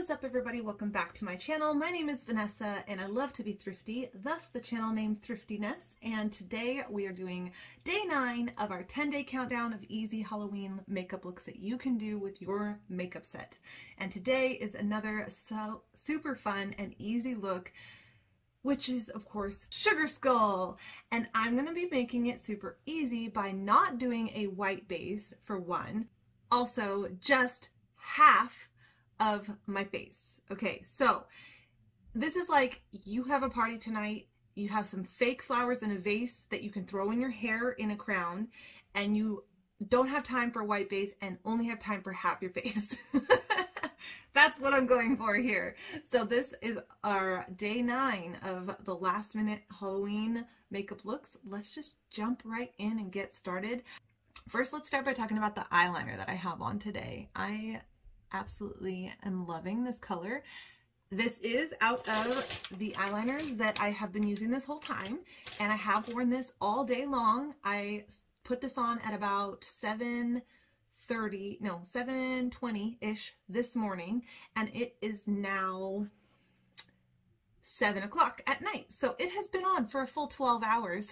What is up, everybody? Welcome back to my channel. My name is Vanessa and I love to be thrifty, thus the channel name ThriftyNess. And today we are doing day 9 of our 10-day countdown of easy Halloween makeup looks that you can do with your makeup set. And today is another super fun and easy look, which is of course Sugar Skull. And I'm going to be making it super easy by not doing a white base for one. Also, just half of my face. Okay, so this is like you have a party tonight, you have some fake flowers in a vase that you can throw in your hair in a crown, and you don't have time for a white base and only have time for half your face. That's what I'm going for here. So this is our day 9 of the last minute Halloween makeup looks. Let's just jump right in and get started. First, let's start by talking about the eyeliner that I have on today. I absolutely am loving this color. This is out of the eyeliners that I have been using this whole time, and I have worn this all day long. I put this on at about 7:20-ish this morning, and it is now 7 o'clock at night. So it has been on for a full 12 hours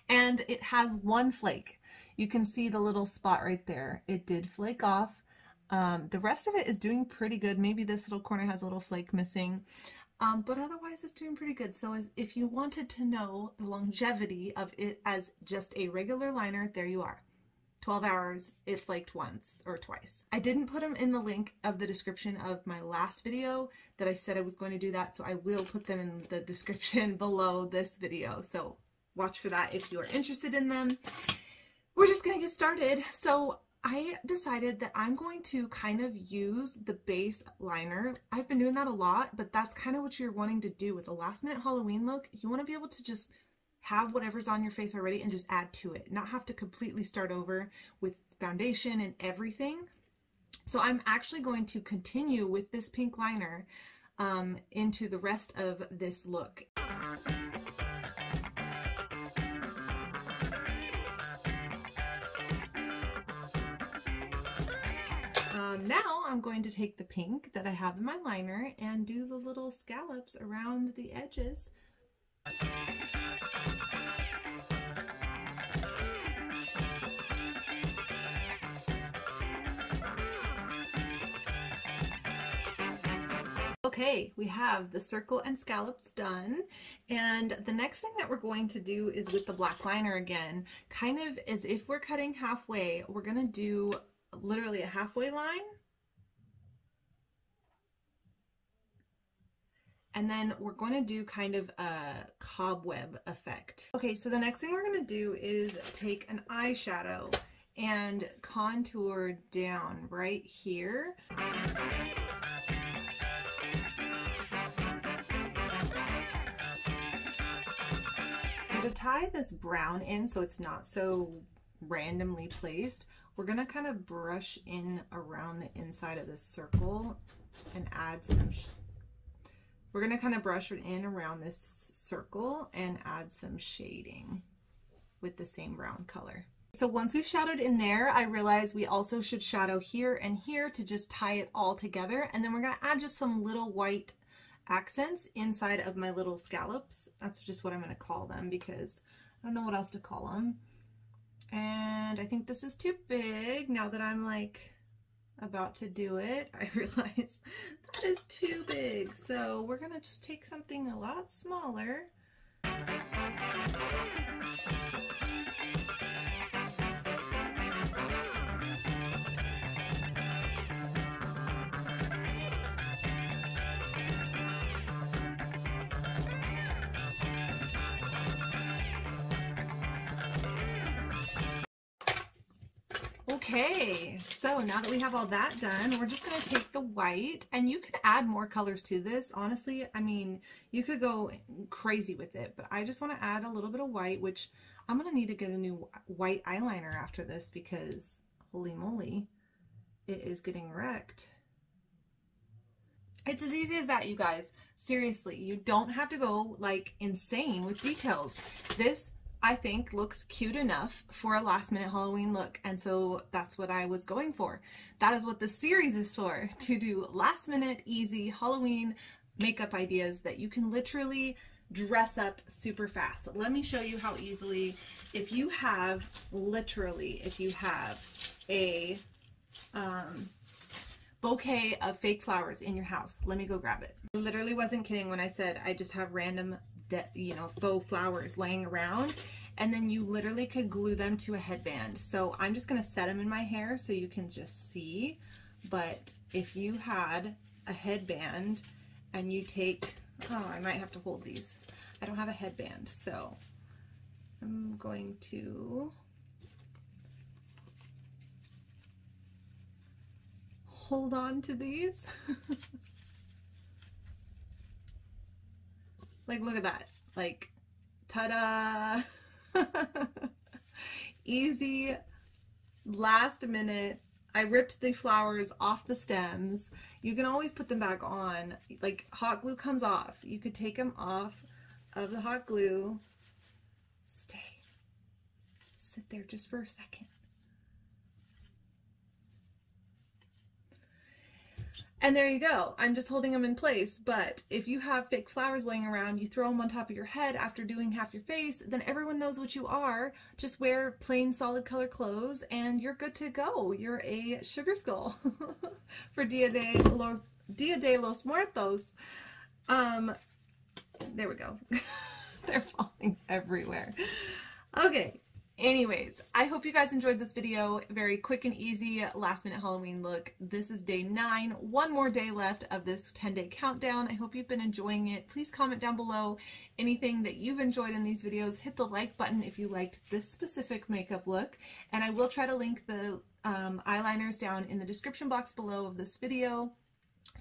and it has one flake. You can see the little spot right there. It did flake off. The rest of it is doing pretty good. Maybe this little corner has a little flake missing, but otherwise it's doing pretty good. So if you wanted to know the longevity of it as just a regular liner, there you are. 12 hours, it flaked once or twice. I didn't put them in the link of the description of my last video that I said I was going to do that, so I will put them in the description below this video. So watch for that if you are interested in them. We're just gonna get started. So I decided that I'm going to kind of use the base liner. I've been doing that a lot, but that's kind of what you're wanting to do with a last minute Halloween look. You want to be able to just have whatever's on your face already and just add to it, not have to completely start over with foundation and everything. So I'm actually going to continue with this pink liner into the rest of this look. Now I'm going to take the pink that I have in my liner and do the little scallops around the edges. Okay, we have the circle and scallops done, and the next thing that we're going to do is with the black liner again, kind of as if we're cutting halfway. We're going to do literally a halfway line, and then we're going to do kind of a cobweb effect. Okay, so the next thing we're going to do is take an eyeshadow and contour down right here. To tie this brown in so it's not so randomly placed, we're going to kind of brush in around the inside of this circle and add some we're going to kind of brush it in around this circle and add some shading with the same brown color. So once we've shadowed in there, I realized we also should shadow here and here to just tie it all together, and then we're going to add just some little white accents inside of my little scallops. That's just what I'm going to call them because I don't know what else to call them. And I think this is too big. Now that I'm like about to do it, I realize that is too big. So we're going to just take something a lot smaller. Okay, so now that we have all that done, we're just going to take the white, and you could add more colors to this. Honestly, I mean, you could go crazy with it, but I just want to add a little bit of white, which I'm going to need to get a new white eyeliner after this because holy moly, it is getting wrecked. It's as easy as that, you guys. Seriously, you don't have to go like insane with details. This I think looks cute enough for a last minute Halloween look, and so that's what I was going for. That is what this series is for, to do last minute easy Halloween makeup ideas that you can literally dress up super fast. Let me show you how easily, if you have a bouquet of fake flowers in your house. Let me go grab it. I literally wasn't kidding when I said I just have random, faux flowers laying around, and then you literally could glue them to a headband. So I'm just gonna set them in my hair so you can just see. But if you had a headband and you take, oh, I might have to hold these. I don't have a headband, so I'm going to hold on to these. Like, look at that. Like, ta-da! Easy, last minute. I ripped the flowers off the stems. You can always put them back on. Like, hot glue comes off. You could take them off of the hot glue. Sit there just for a second. And there you go. I'm just holding them in place, but if you have fake flowers laying around, you throw them on top of your head after doing half your face, then everyone knows what you are. Just wear plain solid color clothes and you're good to go. You're a sugar skull for Dia de los Muertos. There we go. They're falling everywhere. Okay. Anyways, I hope you guys enjoyed this video. Very quick and easy last minute Halloween look. This is day 9, one more day left of this 10-day countdown. I hope you've been enjoying it. Please comment down below anything that you've enjoyed in these videos. Hit the like button if you liked this specific makeup look, and I will try to link the eyeliners down in the description box below of this video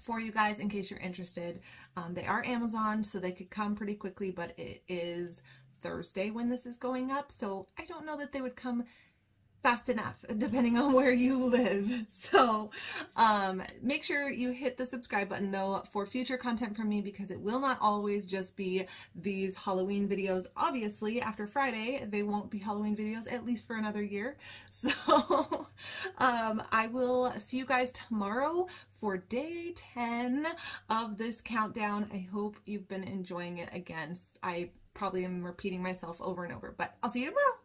for you guys in case you're interested. They are Amazon, so they could come pretty quickly, but it is Thursday when this is going up, so I don't know that they would come fast enough depending on where you live. So make sure you hit the subscribe button though for future content from me, because it will not always just be these Halloween videos. Obviously after Friday they won't be Halloween videos, at least for another year. So I will see you guys tomorrow for day 10 of this countdown. I hope you've been enjoying it. Again, I probably am repeating myself over and over, but I'll see you tomorrow.